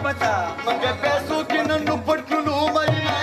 पता मग पैसों की नन्नू पटकुलू महीना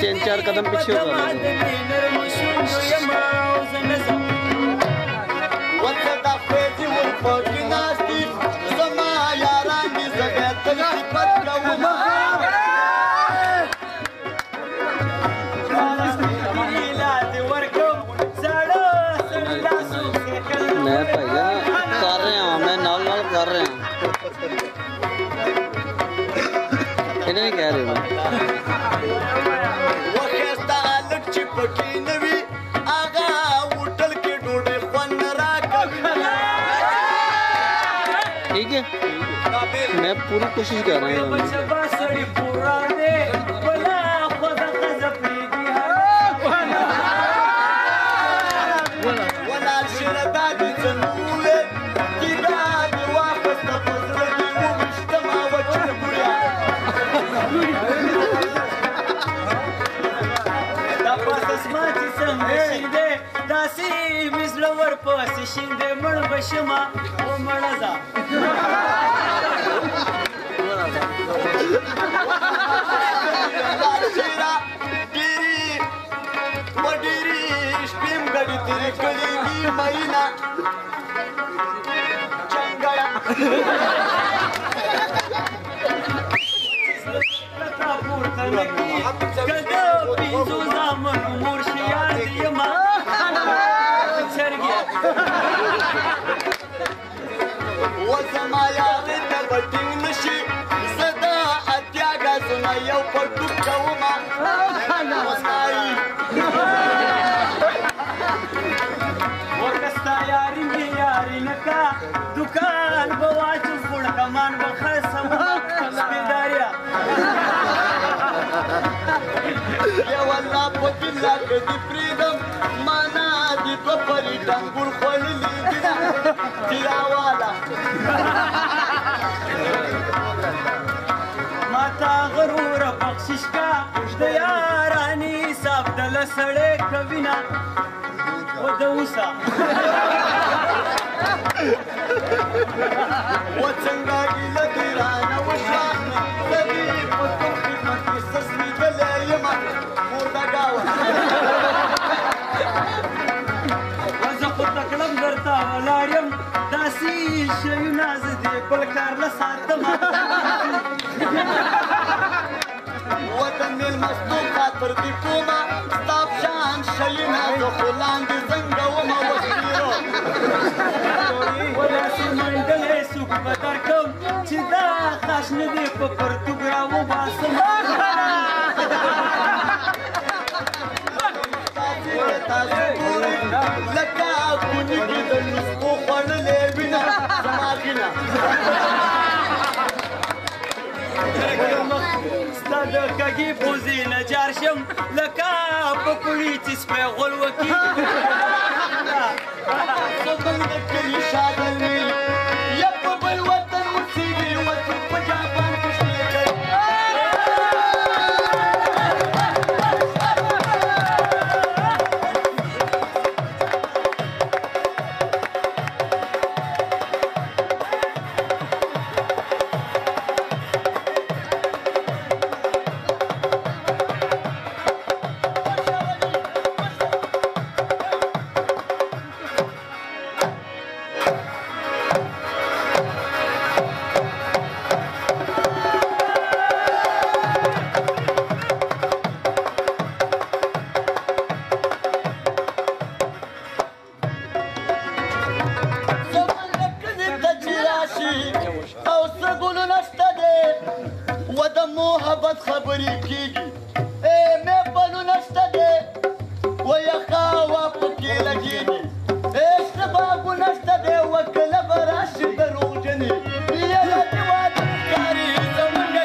तीन चार कदम पीछे हो नहीं कह रहे ठीक है मैं पूरी कोशिश कर रहा हूँ शिंदे मण बशमा ओ मणाजा गिरी मडिरी स्टीम गडी तिरी कळी महिना चंगळा प्रतापूर तनकी गद पिंजू जामन मुर्शिया दियमा وزما یارې ته به ټینګ نشي زه د اتیا ګازونه یو پرتوک کومه وسایي ورکستا یاری می یاری نکا دکان بواچو فوڑ کمان بخصم سپیداریا یو الله په کله کې دې پریدم مانا دې دوه پرې ډنګور خوړلي دي تیراواله ماتا غرور بخشش کا د یارانی صاحب دل سړې کوینا و د اوسا و څنګه ګیله دې رانه وشوه د دې په کوم خدمت کې سسمیدلی یم مردګاوه زه خو تکړم درته ولاړ یم داسې شیونه زه دې بل کار نه ساتم و د مېلمستو خاطر دې کومه ستا په شان شیونه زه خو لاندې زنګومه وسپیرو و داسې منډلې څوک به درکم چې دا خاش نه دې په پرتوګ راوباسم تاسو ګورئ لکه کوني کې د نسخو خوړلې وینه زما وینه ستا د کږې پوزې نه جار شم لکه په کړي چې سپی غول وکي زمونږ د کلي شاګرني یا په بل وطن اوسېږي وطن په جاپان کې شنې کوي او څه ګلونه شته دی و د محبت خبرې کېږي مې بلونه شته دی و یخه هوا پکې لګېږي شنه باغونه شته دی و کله به راشي دروغجنې یوه دې واده ښکاري زمونږ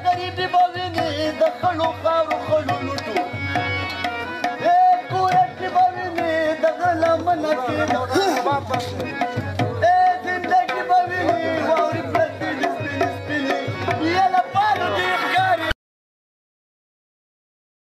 غریبي به ویني د خړو خاورو خړو لوټو کورکې به ویني د غله منه کې